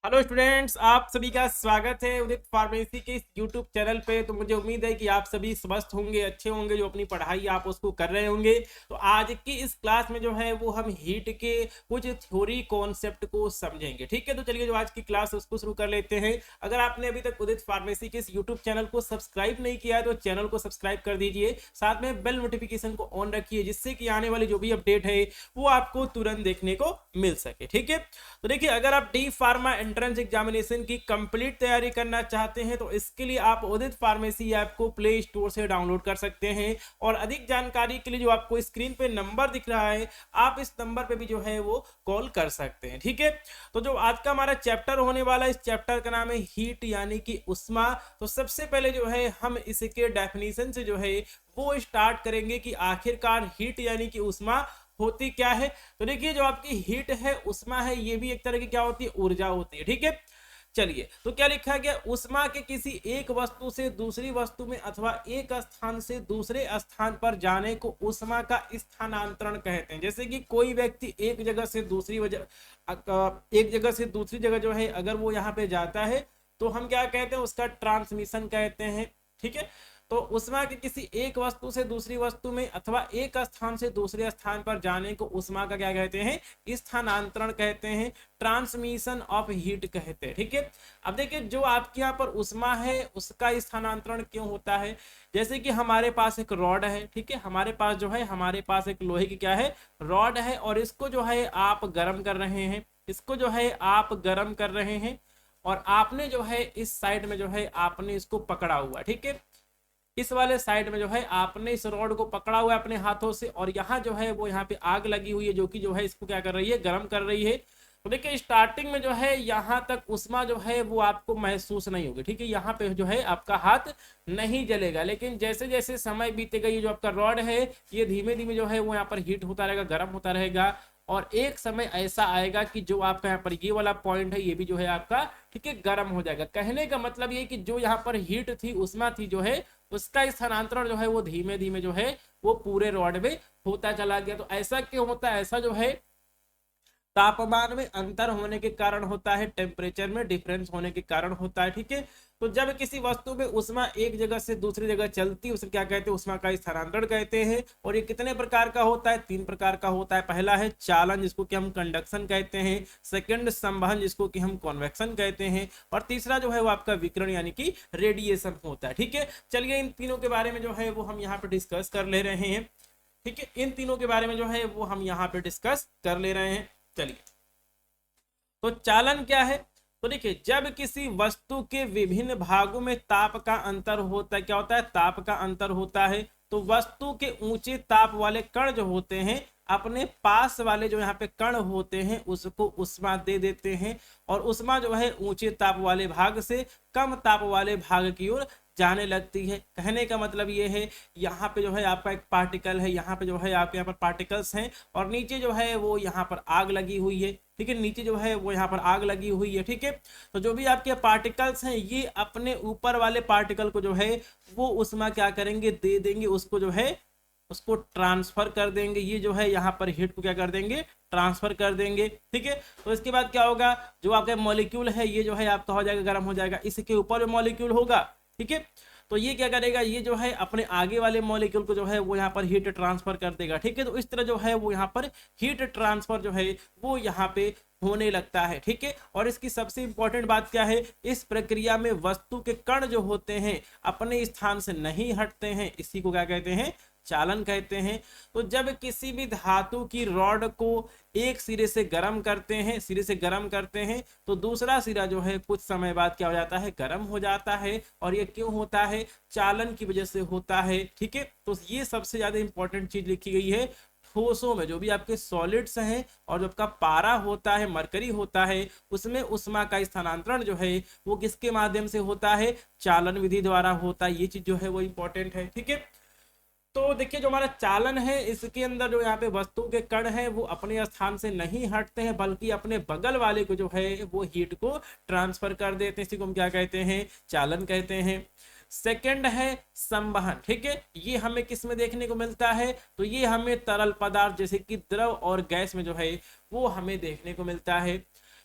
Hello students, आप सभी का स्वागत है उदित फार्मेसी के इस यूट्यूब चैनल पे। तो मुझे उम्मीद है कि आप सभी स्वस्थ होंगे, अच्छे होंगे, जो अपनी पढ़ाई आप उसको कर रहे होंगे। तो आज की इस क्लास में जो है वो हम हीट के कुछ थ्योरी कॉन्सेप्ट को समझेंगे। ठीक है, तो चलिए जो आज की क्लास है उसको शुरू कर लेते हैं। अगर आपने अभी तक उदित फार्मेसी के इस यूट्यूब चैनल को सब्सक्राइब नहीं किया है तो चैनल को सब्सक्राइब कर दीजिए, साथ में बेल नोटिफिकेशन को ऑन रखिए, जिससे कि आने वाली जो भी अपडेट है वो आपको तुरंत देखने को मिल सके। ठीक है, तो देखिए, अगर आप डी फार्मा एंट्रेंस एग्जामिनेशन की कंप्लीट तैयारी करना चाहते हैं तो इसके लिए आप उदित फार्मेसी ऐप को प्ले स्टोर से डाउनलोड कर सकते हैं। और अधिक जानकारी के लिए जो आपको स्क्रीन पे नंबर दिख रहा है, आप इस नंबर पे भी जो है वो कॉल कर सकते हैं। ठीक है, तो जो आज का हमारा चैप्टर होने वाला है, इस चैप्टर का नाम है हीट यानी कि उष्मा। तो सबसे पहले जो है हम इसके डेफिनेशन से जो है वो स्टार्ट करेंगे कि आखिरकार हीट यानी कि उष्मा होती क्या है। तो देखिए, जो आपकी हीट है, उष्मा है, ये भी एक तरह की क्या होती है, ऊर्जा होती है। ठीक है, चलिए, तो क्या लिखा गया, उष्मा के किसी एक वस्तु से दूसरी वस्तु में अथवा एक स्थान से दूसरे स्थान पर जाने को उष्मा का स्थानांतरण कहते हैं। जैसे कि कोई व्यक्ति एक जगह से दूसरी जगह जो है अगर वो यहाँ पे जाता है तो हम क्या कहते हैं, उसका ट्रांसमिशन कहते हैं। ठीक है, तो उष्मा के किसी एक वस्तु से दूसरी वस्तु में अथवा एक स्थान से दूसरे स्थान पर जाने को उष्मा का क्या कहते हैं, स्थानांतरण कहते हैं, ट्रांसमिशन ऑफ हीट कहते हैं। ठीक है, अब देखिए, जो आपके यहाँ पर उष्मा है उसका स्थानांतरण क्यों होता है। जैसे कि हमारे पास एक रॉड है, ठीक है, हमारे पास एक लोहे की क्या है, रॉड है, और इसको जो है आप गर्म कर रहे हैं, और आपने जो है इस साइड में जो है आपने इसको पकड़ा हुआ। ठीक है, इस वाले साइड में जो है आपने इस रॉड को पकड़ा हुआ है अपने हाथों से, और यहाँ जो है वो यहाँ पे आग लगी हुई है जो कि जो है इसको क्या कर रही है, गर्म कर रही है। तो देखिए, स्टार्टिंग में जो है यहाँ तक उष्मा जो है वो आपको महसूस नहीं होगी। ठीक है, यहाँ पे जो है आपका हाथ नहीं जलेगा, लेकिन जैसे जैसे समय बीतेगा ये जो आपका रॉड है ये धीमे धीमे जो है वो यहाँ पर हीट होता रहेगा, गर्म होता रहेगा, और एक समय ऐसा आएगा कि जो आपका यहाँ पर ये वाला पॉइंट है ये भी जो है आपका, ठीक है, गर्म हो जाएगा। कहने का मतलब ये कि जो यहाँ पर हीट थी, उष्मा थी जो है, उसका स्थानांतरण जो है वो धीमे धीमे जो है वो पूरे रॉड में होता चला गया। तो ऐसा क्यों होता है, ऐसा जो है तापमान में अंतर होने के कारण होता है, टेम्परेचर में डिफरेंस होने के कारण होता है। ठीक है, तो जब किसी वस्तु में उष्मा एक जगह से दूसरी जगह चलती है उसे क्या कहते हैं, उष्मा का स्थानांतरण कहते हैं। और ये कितने प्रकार का होता है, 3 प्रकार का होता है। पहला है चालन, जिसको कि हम कंडक्शन कहते हैं। सेकंड संवहन, जिसको कि हम कॉन्वेक्शन कहते हैं। और तीसरा जो है वो आपका विकिरण यानी कि रेडिएशन होता है। ठीक है, चलिए इन तीनों के बारे में जो है वो हम यहाँ पे डिस्कस कर ले रहे हैं। ठीक है, इन तीनों के बारे में जो है वो हम यहाँ पे डिस्कस कर ले रहे हैं। चलिए, तो चालन क्या है। तो देखिए, जब किसी वस्तु के विभिन्न भागों में ताप का अंतर होता है, क्या होता है, ताप का अंतर होता है, तो वस्तु के ऊंचे ताप वाले कण जो होते हैं अपने पास वाले जो यहाँ पे कण होते हैं उसको उष्मा दे देते हैं, और उष्मा जो है ऊंचे ताप वाले भाग से कम ताप वाले भाग की ओर जाने लगती है। कहने का मतलब ये है, यहाँ पे जो है आपका एक पार्टिकल है, यहाँ पे जो है आपके यहाँ पर पार्टिकल्स हैं, और नीचे जो है वो यहाँ पर आग लगी हुई है। ठीक है, नीचे जो है वो यहाँ पर आग लगी हुई है। ठीक है, तो जो भी आपके पार्टिकल्स हैं ये अपने ऊपर वाले पार्टिकल को जो है वो उष्मा क्या करेंगे, दे देंगे, उसको जो है उसको ट्रांसफर कर देंगे। ये जो है यहाँ पर हीट को क्या कर देंगे, ट्रांसफर कर देंगे। ठीक है, तो इसके बाद क्या होगा, जो आपका मॉलिक्यूल है ये जो है आपका हो जाएगा, गर्म हो जाएगा। इसके ऊपर जो मॉलिक्यूल होगा, ठीक है, तो ये क्या करेगा, ये जो है अपने आगे वाले मॉलिक्यूल को जो है वो यहाँ पर हीट ट्रांसफर कर देगा। ठीक है, तो इस तरह जो है वो यहाँ पर हीट ट्रांसफर जो है वो यहाँ पे होने लगता है। ठीक है, और इसकी सबसे इंपॉर्टेंट बात क्या है, इस प्रक्रिया में वस्तु के कण जो होते हैं अपने स्थान से नहीं हटते हैं, इसी को क्या कहते हैं, चालन कहते हैं। तो जब किसी भी धातु की रॉड को एक सिरे से गर्म करते हैं तो दूसरा सिरा जो है कुछ समय बाद क्या हो जाता है, गर्म हो जाता है। और ये क्यों होता है, चालन की वजह से होता है। ठीक है, तो ये सबसे ज्यादा इंपॉर्टेंट चीज लिखी गई है। ठोसों में जो भी आपके सॉलिड्स हैं और जो आपका पारा होता है, मरकरी होता है, उसमें उष्मा का स्थानांतरण जो है वो किसके माध्यम से होता है, चालन विधि द्वारा होता है। ये चीज जो है वो इंपॉर्टेंट है। ठीक है, तो देखिए, जो हमारा चालन है इसके अंदर जो यहाँ पे वस्तु के कण हैं वो अपने स्थान से नहीं हटते हैं, बल्कि अपने बगल वाले को जो है वो हीट को ट्रांसफर कर देते हैं। इसी को हम क्या कहते हैं, चालन कहते हैं। सेकंड है संवहन। ठीक है, ये हमें किस में देखने को मिलता है, तो ये हमें तरल पदार्थ जैसे कि द्रव और गैस में जो है वो हमें देखने को मिलता है।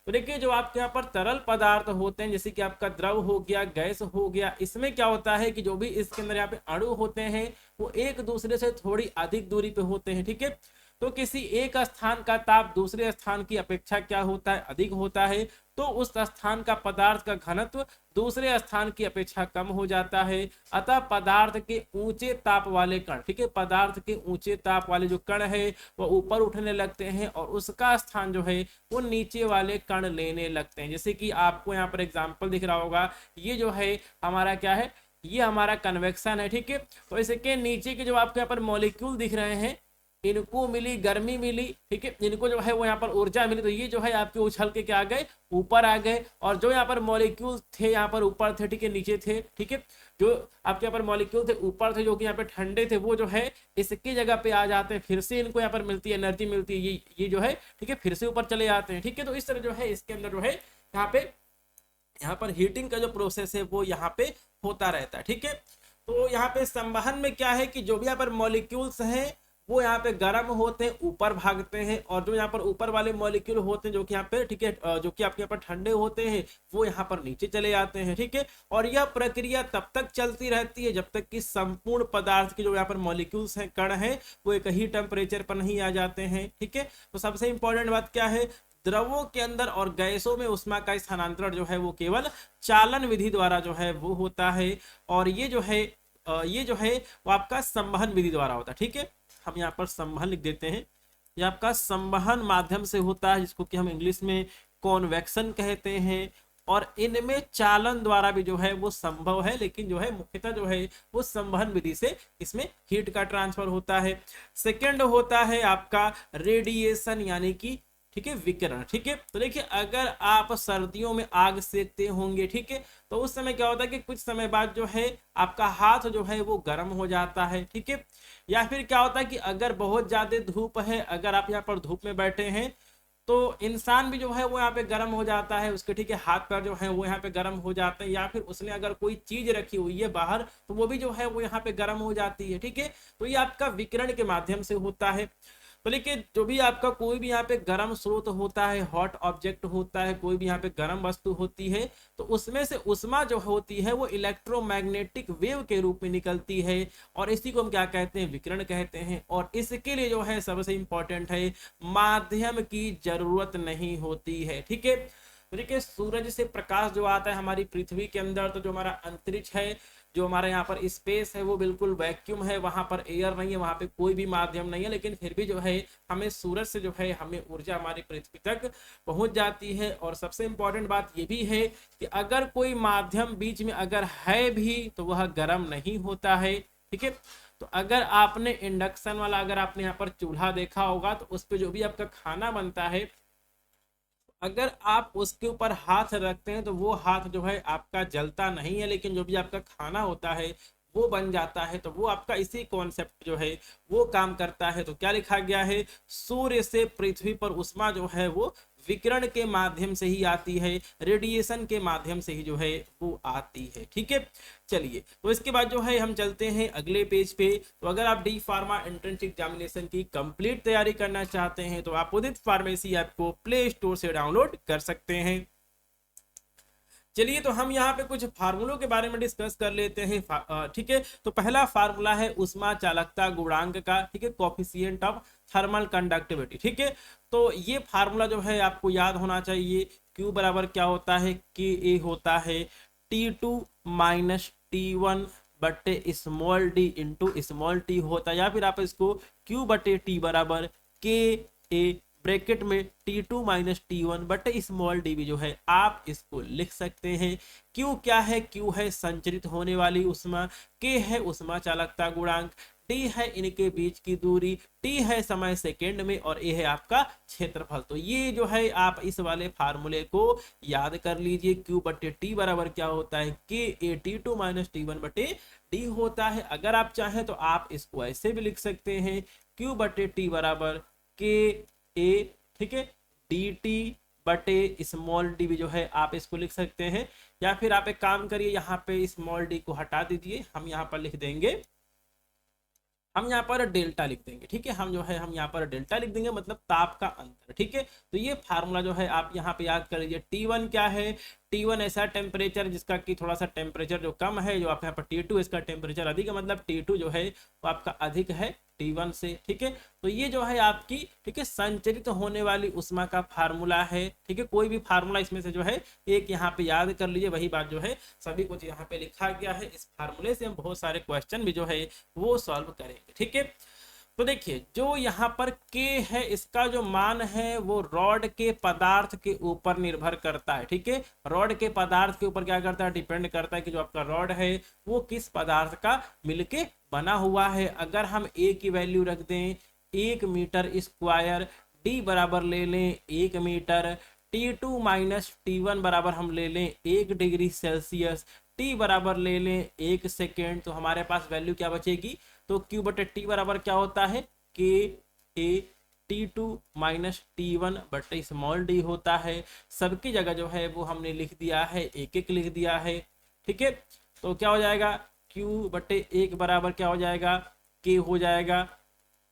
तो देखिए जो आपके यहाँ पर तरल पदार्थ होते हैं जैसे कि आपका द्रव हो गया, गैस हो गया, इसमें क्या होता है कि जो भी इसके अंदर यहाँ पे अणु होते हैं वो एक दूसरे से थोड़ी अधिक दूरी पे होते हैं, ठीक है। तो किसी एक स्थान का ताप दूसरे स्थान की अपेक्षा क्या होता है, अधिक होता है, तो उस स्थान का पदार्थ का घनत्व दूसरे स्थान की अपेक्षा कम हो जाता है। अतः पदार्थ के ऊंचे ताप वाले कण, ठीक है, पदार्थ के ऊंचे ताप वाले जो कण है वो ऊपर उठने लगते हैं और उसका स्थान जो है वो नीचे वाले कण लेने लगते हैं। जैसे कि आपको यहाँ पर एग्जाम्पल दिख रहा होगा, ये जो है हमारा क्या है, ये हमारा कन्वेक्शन है, ठीक है। तो इसके नीचे के जो आपको यहाँ पर मॉलिक्यूल दिख रहे हैं, इनको मिली गर्मी मिली, ठीक है, इनको जो है वो यहाँ पर ऊर्जा मिली, तो ये जो है आपके उछल के क्या आ गए, ऊपर आ गए। और जो यहाँ पर मॉलिक्यूल थे यहाँ पर ऊपर थे, ठीक है, नीचे थे, ठीक है, जो आपके यहाँ पर मॉलिक्यूल थे ऊपर थे जो कि यहाँ पे ठंडे थे, वो जो है इसकी जगह पे आ जाते हैं, फिर से इनको यहाँ पर मिलती है एनर्जी मिलती है, ये जो है, ठीक है, फिर से ऊपर चले जाते हैं, ठीक है। तो इस तरह जो है इसके अंदर जो है यहाँ पर हीटिंग का जो प्रोसेस है वो यहाँ पे होता रहता है, ठीक है। तो यहाँ पे संवहन में क्या है कि जो भी यहाँ पर मॉलिक्यूल्स हैं वो यहाँ पे गर्म होते हैं, ऊपर भागते हैं, और जो यहाँ पर ऊपर वाले मॉलिक्यूल होते हैं जो कि यहाँ पे, ठीक है, जो कि आपके यहाँ पर ठंडे होते हैं वो यहाँ पर नीचे चले जाते हैं, ठीक है। और यह प्रक्रिया तब तक चलती रहती है जब तक कि संपूर्ण पदार्थ के जो यहाँ पर मॉलिक्यूल्स हैं, कण हैं, वो एक ही टेम्परेचर पर नहीं आ जाते हैं, ठीक है। तो सबसे इंपॉर्टेंट बात क्या है, द्रवों के अंदर और गैसों में ऊष्मा का स्थानांतरण जो है वो केवल चालन विधि द्वारा जो है वो होता है, और ये जो है वो आपका संवहन विधि द्वारा होता है, ठीक है। हम यहाँ पर संवहन लिख देते हैं, ये आपका संवहन माध्यम से होता है जिसको कि हम इंग्लिश में कॉन्वेक्शन कहते हैं, और इनमें चालन द्वारा भी जो है वो संभव है, लेकिन जो है मुख्यतः जो है वो संवहन विधि से इसमें हीट का ट्रांसफर होता है। सेकेंड होता है आपका रेडिएशन यानी कि, ठीक है, विकिरण, ठीक है। तो देखिए अगर आप सर्दियों में आग सेकते होंगे, ठीक है, तो उस समय क्या होता है कि कुछ समय बाद जो है आपका हाथ जो है वो गर्म हो जाता है, ठीक है। या फिर क्या होता है कि अगर बहुत ज्यादा धूप है, अगर आप यहाँ पर धूप में बैठे हैं तो इंसान भी जो है वो यहाँ पे गर्म हो जाता है उसके, ठीक है, हाथ पैर जो है वो यहाँ पे गर्म हो जाते हैं, या फिर उसने अगर कोई चीज रखी हुई है बाहर तो वो भी जो है वो यहाँ पे गर्म हो जाती है, ठीक है। तो ये आपका विकिरण के माध्यम से होता है। तो लेकिन जो भी आपका कोई भी यहाँ पे गर्म स्रोत होता है, हॉट ऑब्जेक्ट होता है, कोई भी यहाँ पे गर्म वस्तु होती है, तो उसमें से ऊष्मा जो होती है वो इलेक्ट्रोमैग्नेटिक वेव के रूप में निकलती है, और इसी को हम क्या कहते हैं, विकिरण कहते हैं। और इसके लिए जो है सबसे इंपॉर्टेंट है माध्यम की जरूरत नहीं होती है, ठीक है। तो देखिए सूरज से प्रकाश जो आता है हमारी पृथ्वी के अंदर, तो जो हमारा अंतरिक्ष है, जो हमारा यहाँ पर स्पेस है वो बिल्कुल वैक्यूम है, वहां पर एयर नहीं है, वहां पे कोई भी माध्यम नहीं है, लेकिन फिर भी जो है हमें सूरज से जो है हमें ऊर्जा हमारी पृथ्वी तक पहुंच जाती है। और सबसे इंपॉर्टेंट बात ये भी है कि अगर कोई माध्यम बीच में अगर है भी तो वह गर्म नहीं होता है, ठीक है। तो अगर आपने इंडक्शन वाला, अगर आपने यहाँ पर चूल्हा देखा होगा तो उस पर जो भी आपका खाना बनता है, अगर आप उसके ऊपर हाथ रखते हैं तो वो हाथ जो है आपका जलता नहीं है, लेकिन जो भी आपका खाना होता है वो बन जाता है। तो वो आपका इसी कॉन्सेप्ट जो है वो काम करता है। तो क्या लिखा गया है, सूर्य से पृथ्वी पर ऊष्मा जो है वो विकिरण के माध्यम से ही आती है, रेडिएशन के माध्यम से ही जो है वो आती है, ठीक है। चलिए तो इसके बाद जो है हम चलते हैं अगले पेज पे। तो अगर आप डी फार्मा एंट्रेंस एग्जामिनेशन की कंप्लीट तैयारी करना चाहते हैं तो आप उदित फार्मेसी ऐप को प्ले स्टोर से डाउनलोड कर सकते हैं। चलिए तो हम यहाँ पे कुछ फार्मूलों के बारे में डिस्कस कर लेते हैं, ठीक है। तो पहला फार्मूला है ऊष्मा चालकता गुणांक का, ठीक है, कोफिशिएंट ऑफ थर्मल कंडक्टिविटी, ठीक है। तो ये फार्मूला जो है आपको याद होना चाहिए, Q बराबर क्या होता है, Ka होता है T2 माइनस T1 बटे small D into small T होता है, या फिर आप इसको Q बटे T बराबर Ka ब्रैकेट में T2 माइनस T1 बटे स्मॉल डी भी जो है आप इसको लिख सकते हैं। Q क्या है, Q है संचरित होने वाली ऊष्मा, K है ऊष्मा चालकता गुणांक, T है इनके बीच की दूरी, T है समय सेकेंड में, और A है आपका क्षेत्रफल। तो ये जो है आप इस वाले फार्मूले को याद कर लीजिए। Q बटे T बराबर क्या होता है, Ka T2 माइनस T1 बटे D होता है। अगर आप चाहें तो आप इसको ऐसे भी लिख सकते हैं, Q बटे T बराबर Ka, ठीक है, dt बटे स्मॉल डी भी जो है आप इसको लिख सकते हैं। या फिर आप एक काम करिए, यहाँ पे स्मॉल डी को हटा दीजिए, हम यहाँ पर लिख देंगे हम यहाँ पर डेल्टा लिख देंगे, ठीक है, हम जो है हम यहाँ पर डेल्टा लिख देंगे, मतलब ताप का अंतर, ठीक है। तो ये फार्मूला जो है आप यहाँ पे याद कर लीजिए। T1 क्या है, T1 ऐसा टेम्परेचर जिसका कि थोड़ा सा टेम्परेचर जो कम है, जो आप यहाँ पर T2 इसका टेम्परेचर अधिक है, मतलब T2 जो है वो आपका अधिक है T1 से, ठीक है। तो ये जो है आपकी, ठीक है, संचरित होने वाली उष्मा का फार्मूला है, ठीक है। कोई भी फार्मूला इसमें से जो है एक यहाँ पे याद कर लीजिए, वही बात जो है सभी कुछ यहाँ पे लिखा गया है। इस फार्मूले से हम बहुत सारे क्वेश्चन भी जो है वो सॉल्व करेंगे, ठीक है। तो देखिए जो यहाँ पर K है, इसका जो मान है वो रॉड के पदार्थ के ऊपर निर्भर करता है, ठीक है। रॉड के पदार्थ के ऊपर क्या करता है, डिपेंड करता है कि जो आपका रॉड है वो किस पदार्थ का मिलके बना हुआ है। अगर हम A की वैल्यू रख दें 1 मीटर स्क्वायर, D बराबर ले लें 1 मीटर, T2 माइनस T1 बराबर हम ले लें 1 डिग्री सेल्सियस, T बराबर ले लें 1 सेकेंड, तो हमारे पास वैल्यू क्या बचेगी, तो Q बटे T बराबर क्या होता है, K A T2 minus T1 बटे स्मॉल d होता है। सबकी जगह जो है वो हमने लिख दिया है, एक एक लिख दिया है, ठीक है। तो क्या हो जाएगा, Q बटे 1 बराबर क्या हो जाएगा, K हो जाएगा,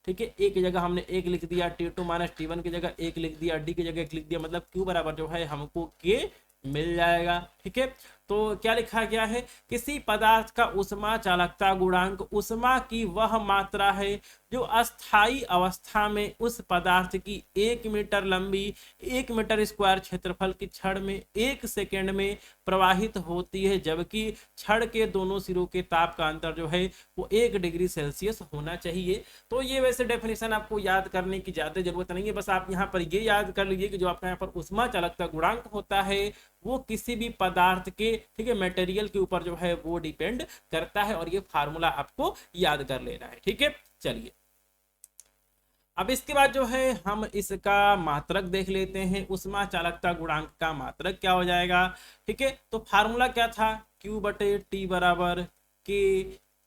ठीक है। एक की जगह हमने 1 लिख दिया, T2 माइनस T1 की जगह 1 लिख दिया, D की जगह 1 लिख दिया, मतलब Q बराबर जो है हमको K मिल जाएगा, ठीक है। तो क्या लिखा गया है, किसी पदार्थ का उष्मा चालकता गुणांक उष्मा की वह मात्रा है जो अस्थाई अवस्था में उस पदार्थ की 1 मीटर लंबी 1 मीटर स्क्वायर क्षेत्रफल की छड़ में 1 सेकेंड में प्रवाहित होती है, जबकि छड़ के दोनों सिरों के ताप का अंतर जो है वो 1 डिग्री सेल्सियस होना चाहिए। तो ये वैसे डेफिनेशन आपको याद करने की ज्यादा जरूरत नहीं है, बस आप यहाँ पर ये याद कर लीजिए कि जो आपका यहाँ पर उष्मा चालकता गुणांक होता है वो किसी भी पदार्थ के, ठीक है, मटेरियल के ऊपर जो है वो डिपेंड करता है, और ये फार्मूला आपको याद कर लेना है, ठीक है। चलिए अब इसके बाद जो है हम इसका मात्रक देख लेते हैं। उष्मा चालकता गुणांक का मात्रक क्या हो जाएगा, ठीक है। तो फार्मूला क्या था, Q बटे T बराबर K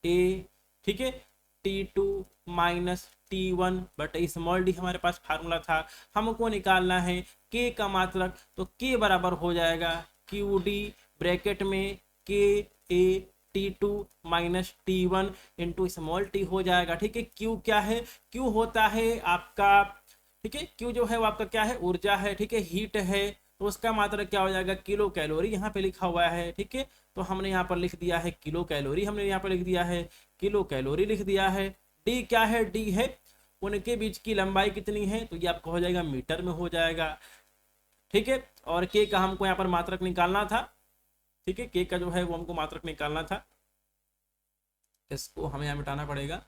A, ठीक है, T2 माइनस T1 बटे स्मॉल d हमारे पास फार्मूला था। हमको निकालना है K का मात्रक, तो K बराबर हो जाएगा QD ब्रैकेट में K A T2 minus T1 into small t हो जाएगा, ठीक है। Q क्या है, Q होता है आपका, ठीक है, Q जो है वो आपका क्या है, ऊर्जा है, ठीक है, हीट है, तो उसका मात्रक क्या हो जाएगा, किलो कैलोरी यहाँ पे लिखा हुआ है, ठीक है। तो हमने यहाँ पर लिख दिया है किलो कैलोरी, हमने यहाँ पर लिख दिया है किलो कैलोरी लिख दिया है। D क्या है, D है उनके बीच की लंबाई कितनी है, तो ये आपका हो जाएगा मीटर में हो जाएगा, ठीक है। और K का हमको यहाँ पर मात्रक निकालना था, ठीक है, K का जो है वो हमको मात्रक निकालना था, इसको हमें यहाँ मिटाना पड़ेगा।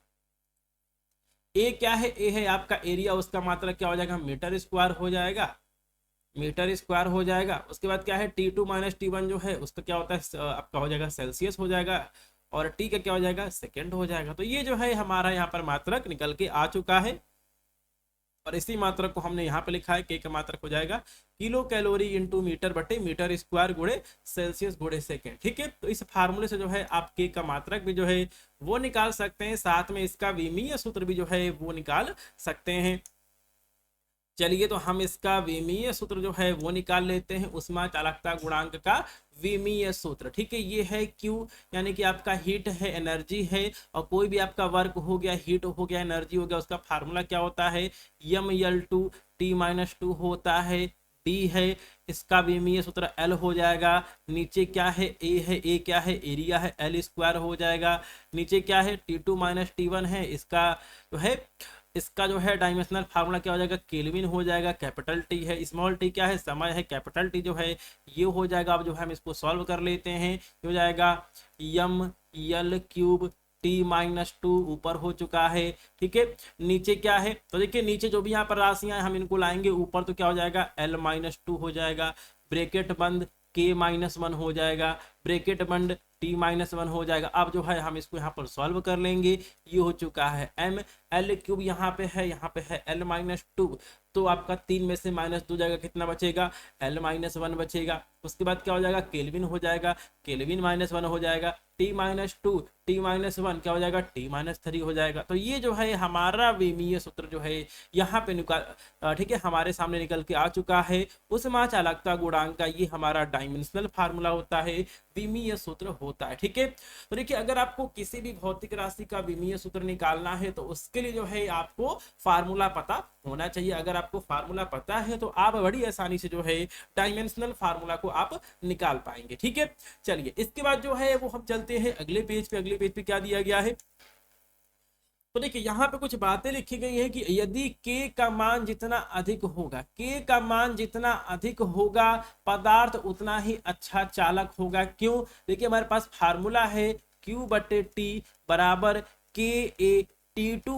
A क्या है, A है आपका एरिया, उसका मात्रक क्या हो जाएगा, मीटर स्क्वायर हो जाएगा, मीटर स्क्वायर हो जाएगा। उसके बाद क्या है, T2 माइनस T1 जो है उसका क्या होता है, आपका हो जाएगा सेल्सियस हो जाएगा, और T का क्या हो जाएगा, सेकेंड हो जाएगा। तो ये जो है हमारा यहाँ पर मात्रक निकल के आ चुका है, और इसी मात्रक को हमने यहाँ पे लिखा है, K का मात्रक हो जाएगा किलो कैलोरी इंटू मीटर बटे मीटर स्क्वायर गुणे सेल्सियस गुणे सेकेंड, ठीक है। तो इस फार्मूले से जो है आप K का मात्रक भी जो है वो निकाल सकते हैं, साथ में इसका विमीय सूत्र भी जो है वो निकाल सकते हैं। चलिए तो हम इसका विमीय सूत्र जो है वो निकाल लेते हैं, उष्मा चालकता गुणांक का विमीय सूत्र, ठीक है। ये है Q यानी कि आपका हीट है, एनर्जी है, और कोई भी आपका वर्क हो गया, हीट हो गया, एनर्जी हो गया, उसका फार्मूला क्या होता है, mL2 T-2 होता है। D है इसका विमीय सूत्र L हो जाएगा, नीचे क्या है A है, A क्या है, एरिया है, L स्क्वायर हो जाएगा, नीचे क्या है T2 माइनस T1 है, इसका जो है इसका जो है डायमेंशनल फार्मूला क्या हो जाएगा, केल्विन हो जाएगा, कैपिटल T है, स्मॉल t क्या है, समय है, कैपिटल T जो है ये हो जाएगा। अब जो है हम इसको सॉल्व कर लेते हैं, ये हो जाएगा mL3 T-2 ऊपर हो चुका है, ठीक है। नीचे क्या है, तो देखिए नीचे जो भी यहाँ पर राशियां हैं हम इनको लाएंगे ऊपर, तो क्या हो जाएगा L-2 हो जाएगा, ब्रैकेट बंद K-1 हो जाएगा, ब्रैकेट बंद T-1 हो जाएगा। अब जो है हम इसको यहाँ पर सॉल्व कर लेंगे, ये हो चुका है mL3 यहाँ पे है, यहाँ पे है L-2 तो आपका 3 में से -2 जाएगा, कितना बचेगा, L-1 बचेगा। उसके बाद क्या हो जाएगा, केल्विन हो जाएगा, केल्विन -1 हो जाएगा, T-2 T-1 क्या हो जाएगा, T-3 हो जाएगा। तो ये जो है हमारा विमीय सूत्र जो है यहाँ पे निकाल, ठीक है, हमारे सामने निकल के आ चुका है। उष्मा चालकता गुणांक का ये हमारा डायमेंशनल फार्मूला होता है, विमीय सूत्र होता है, ठीक है। तो देखिए अगर आपको किसी भी भौतिक राशि का विमीय सूत्र निकालना है तो उसके लिए जो है आपको फार्मूला पता होना चाहिए। अगर आपको फार्मूला पता है तो आप बड़ी आसानी से जो है डायमेंशनल फार्मूला को आप निकाल पाएंगे, ठीक है। चलिए इसके बाद जो है वो हम चलते हैं अगले पेज पे। अगले पेज पे क्या दिया गया है, तो देखिए यहाँ पे कुछ बातें लिखी गई है कि यदि k का मान जितना अधिक होगा, k का मान जितना अधिक होगा पदार्थ उतना ही अच्छा चालक होगा। क्यों, देखिए हमारे पास फार्मूला है Q/T बराबर KA T2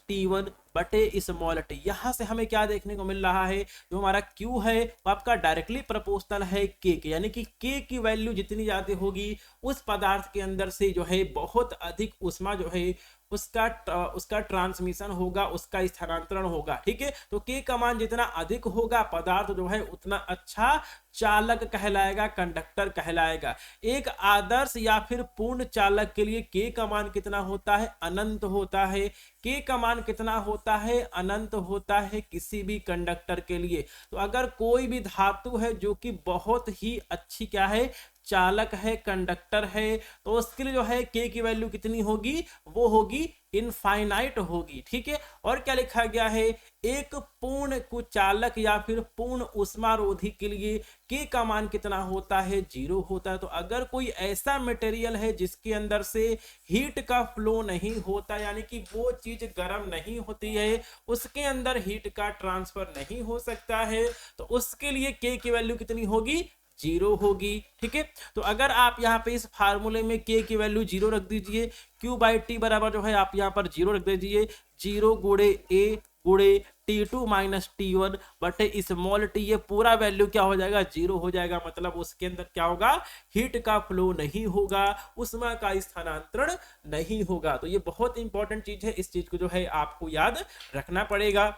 - T1 बटे स्मॉल t। यहाँ से हमें क्या देखने को मिल रहा है, जो हमारा Q है वो आपका डायरेक्टली प्रोपोर्शनल है K के, यानी कि K की वैल्यू जितनी ज्यादा होगी उस पदार्थ के अंदर से जो है बहुत अधिक ऊष्मा जो है उसका ट्रांसमिशन होगा, उसका स्थानांतरण होगा, ठीक है। तो K का मान जितना अधिक होगा पदार्थ जो है उतना अच्छा चालक कहलाएगा, कंडक्टर कहलाएगा। एक आदर्श या फिर पूर्ण चालक के लिए K का मान कितना होता है, अनंत होता है। K का मान कितना होता है, अनंत होता है किसी भी कंडक्टर के लिए। तो अगर कोई भी धातु है जो कि बहुत ही अच्छी क्या है, चालक है, कंडक्टर है, तो उसके लिए जो है K की वैल्यू कितनी होगी, वो होगी इनफाइनाइट होगी, ठीक है। और क्या लिखा गया है, एक पूर्ण कुचालक या फिर पूर्ण उष्मारोधी के लिए K का मान कितना होता है, 0 होता है। तो अगर कोई ऐसा मटेरियल है जिसके अंदर से हीट का फ्लो नहीं होता, यानी कि वो चीज गर्म नहीं होती है, उसके अंदर हीट का ट्रांसफर नहीं हो सकता है, तो उसके लिए K की वैल्यू कितनी होगी, 0 होगी, ठीक है। तो अगर आप यहाँ पे इस फार्मूले में K की वैल्यू 0 रख दीजिए, Q/T बराबर जो है आप यहाँ पर 0 रख दीजिए, 0 गुणे A गुणे T2 - T1 बटे स्मॉल t, ये पूरा वैल्यू क्या हो जाएगा, 0 हो जाएगा। मतलब उसके अंदर क्या होगा, हीट का फ्लो नहीं होगा, उष्मा का स्थानांतरण नहीं होगा। तो ये बहुत इंपॉर्टेंट चीज है, इस चीज को जो है आपको याद रखना पड़ेगा।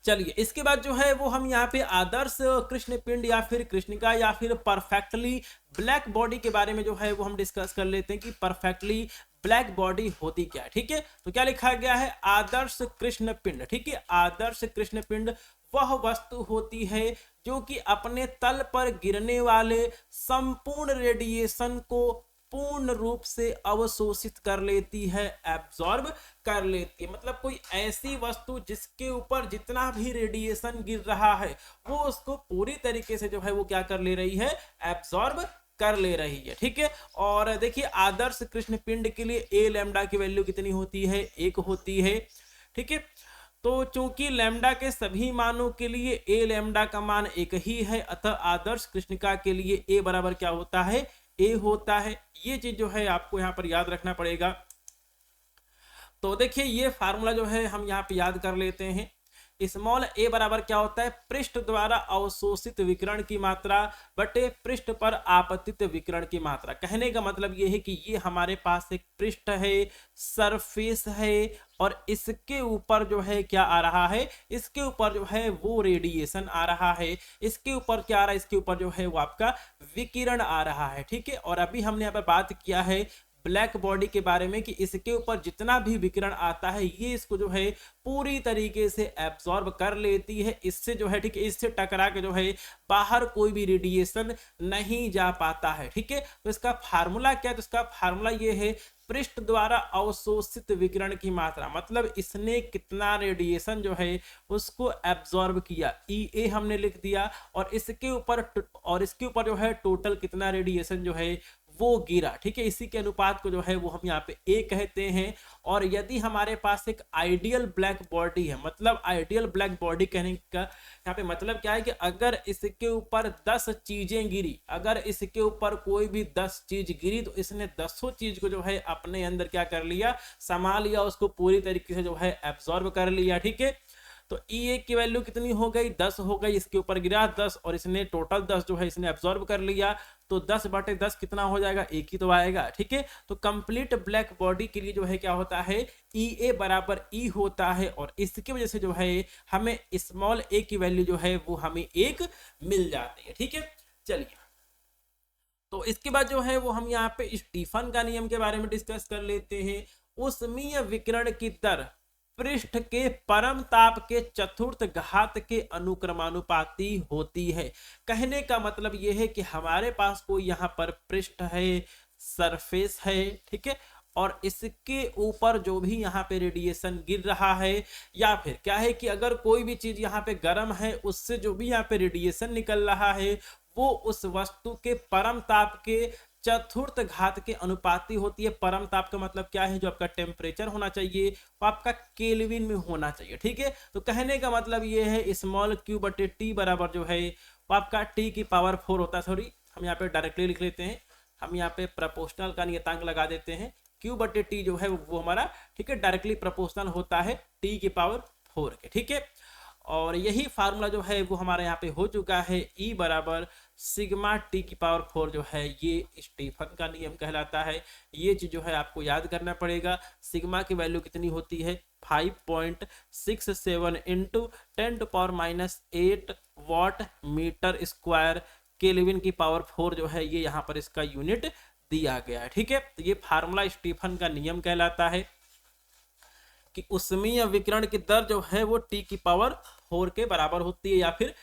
चलिए इसके बाद जो है वो हम यहाँ पे आदर्श कृष्ण पिंड या फिर कृष्णिका या फिर परफेक्टली ब्लैक बॉडी के बारे में जो है वो हम डिस्कस कर लेते हैं कि परफेक्टली ब्लैक बॉडी होती क्या है, ठीक है। तो क्या लिखा गया है, आदर्श कृष्ण पिंड, ठीक है। आदर्श कृष्ण पिंड वह वस्तु होती है जो कि अपने तल पर गिरने वाले संपूर्ण रेडिएशन को पूर्ण रूप से अवशोषित कर लेती है, एब्जॉर्ब कर लेती है। मतलब कोई ऐसी वस्तु जिसके ऊपर जितना भी रेडिएशन गिर रहा है वो उसको पूरी तरीके से जो है वो क्या कर ले रही है, एब्जॉर्ब कर ले रही है, ठीक है। और देखिए आदर्श कृष्ण पिंड के लिए ए लैम्डा की वैल्यू कितनी होती है, 1 होती है, ठीक है। तो चूंकि लैम्डा के सभी मानों के लिए ए लैम्डा का मान 1 ही है, अतः आदर्श कृष्णिका के लिए ए बराबर क्या होता है, ए होता है। ये चीज जो है आपको यहाँ पर याद रखना पड़ेगा। तो देखिए ये फार्मूला जो है हम यहाँ पे याद कर लेते हैं। स्मॉल ए बराबर क्या होता है, पृष्ठ द्वारा अवशोषित विकिरण की मात्रा बटे पृष्ठ पर आपतित विकिरण की मात्रा। कहने का मतलब ये है कि ये हमारे पास एक पृष्ठ है, सरफेस है, और इसके ऊपर जो है क्या आ रहा है, इसके ऊपर जो है वो रेडिएशन आ रहा है, इसके ऊपर क्या आ रहा है, इसके ऊपर जो है वो आपका विकिरण आ रहा है, ठीक है। और अभी हमने यहाँ पर बात किया है ब्लैक बॉडी के बारे में कि इसके ऊपर जितना भी विकिरण आता है ये इसको जो है पूरी तरीके से एब्जॉर्ब कर लेती है, इससे जो है ठीक है, इससे टकरा के जो है बाहर कोई भी रेडिएशन नहीं जा पाता है, ठीक है। तो इसका फार्मूला क्या है, तो इसका फार्मूला ये है पृष्ठ द्वारा अवशोषित विकिरण की मात्रा, मतलब इसने कितना रेडिएशन जो है उसको एब्जॉर्ब किया, EA हमने लिख दिया, और इसके ऊपर जो है टोटल कितना रेडिएशन जो है वो गिरा, ठीक है। इसी के अनुपात को जो है वो हम यहाँ पे ए कहते हैं। और यदि हमारे पास एक आइडियल ब्लैक बॉडी है, मतलब आइडियल ब्लैक बॉडी कहने का यहाँ पे मतलब क्या है कि अगर इसके ऊपर 10 चीजें गिरी, अगर इसके ऊपर कोई भी 10 चीज गिरी तो इसने 10 चीज को जो है अपने अंदर क्या कर लिया, समा लिया, उसको पूरी तरीके से जो है एब्जॉर्ब कर लिया, ठीक है। तो ई की वैल्यू कितनी हो गई 10 हो गई, इसके ऊपर गिरा 10 और इसने टोटल 10 जो है इसने एब्जॉर्ब कर लिया, तो 10/10 कितना हो जाएगा, एक ही तो आएगा। ठीक है, तो कंप्लीट ब्लैक बॉडी के लिए जो है क्या होता है, ई बराबर ई होता है और इसकी वजह से जो है हमें स्मॉल ए की वैल्यू जो है वो हमें एक मिल जाती है। ठीक है, चलिए तो इसके बाद जो है वो हम यहाँ पे स्टीफन का नियम के बारे में डिस्कस कर लेते हैं। ऊष्मीय विकिरण की दर पृष्ठ के परम ताप के चतुर्थ घात के अनुक्रमानुपाती होती है। कहने का मतलब यह है कि हमारे पास कोई यहाँ पर पृष्ठ है, सरफेस है, ठीक है, और इसके ऊपर जो भी यहाँ पे रेडिएशन गिर रहा है, या फिर क्या है कि अगर कोई भी चीज यहाँ पे गर्म है उससे जो भी यहाँ पे रेडिएशन निकल रहा है वो उस वस्तु के परम ताप के चतुर्थ घात के अनुपाती होती है। परम ताप का मतलब क्या है, जो आपका टेम्परेचर होना चाहिए वो आपका केल्विन में होना चाहिए। ठीक है, तो कहने का मतलब ये है स्मॉल q/t बराबर जो है वो आपका t की पावर 4 होता है। सॉरी, हम यहाँ पे डायरेक्टली लिख लेते हैं, हम यहाँ पे प्रोपोर्शनल का नियतांक लगा देते हैं, q/t जो है वो हमारा, ठीक है, डायरेक्टली प्रोपोर्शनल होता है t की पावर 4 के। ठीक है, और यही फार्मूला जो है वो हमारे यहाँ पे हो चुका है, E बराबर सिग्मा t की पावर 4 जो है ये स्टीफन का नियम कहलाता है। ये चीज जो है आपको याद करना पड़ेगा। सिग्मा की वैल्यू कितनी होती है, 5.67 into 10⁻⁸ watt metre square, kelvin की पावर 4 जो है ये यहाँ पर इसका यूनिट दिया गया है। ठीक है, तो ये फार्मूला स्टीफन का नियम कहलाता है कि ऊष्मीय विकिरण की दर जो है वो t की पावर 4 के बराबर होती है, या फिर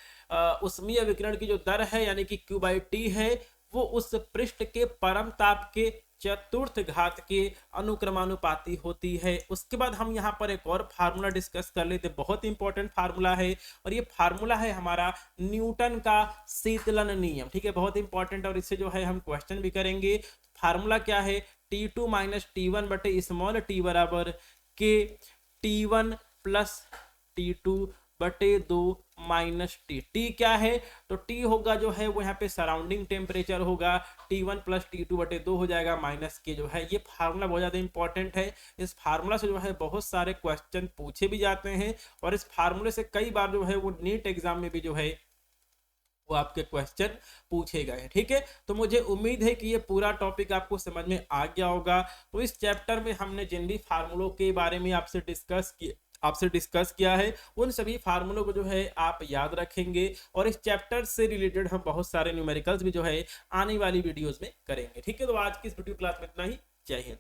ऊष्मीय विकिरण की जो दर है यानी कि q/t है वो उस पृष्ठ के परम ताप के चतुर्थ घात के अनुक्रमानुपाती होती है। उसके बाद हम यहाँ पर एक और फार्मूला डिस्कस कर लेते हैं, बहुत इंपॉर्टेंट फार्मूला है और ये फार्मूला है हमारा न्यूटन का शीतलन नियम। ठीक है, बहुत इंपॉर्टेंट, और इससे जो है हम क्वेश्चन भी करेंगे। फार्मूला क्या है, T2 - T1 बटे स्मॉल t बराबर के T1 + T2 बटे 2 माइनस टी। टी क्या है, तो टी होगा जो है वो यहाँ पे सराउंडिंग टेम्परेचर होगा, T1 + T2 बटे 2 हो जाएगा माइनस के। जो है ये फार्मूला बहुत ज्यादा इंपॉर्टेंट है। इस फार्मूला से जो है बहुत सारे क्वेश्चन पूछे भी जाते हैं और इस फार्मूले से कई बार जो है वो नीट एग्जाम में भी जो है वो आपके क्वेश्चन पूछे गए। ठीक है, तो मुझे उम्मीद है कि ये पूरा टॉपिक आपको समझ में आ गया होगा। तो इस चैप्टर में हमने जिन भी फार्मूलों के बारे में आपसे डिस्कस किया है उन सभी फार्मूलों को जो है आप याद रखेंगे, और इस चैप्टर से रिलेटेड हम बहुत सारे न्यूमेरिकल्स भी जो है आने वाली वीडियोस में करेंगे। ठीक है, तो आज की इस वीडियो क्लास में इतना ही। जय हिंद।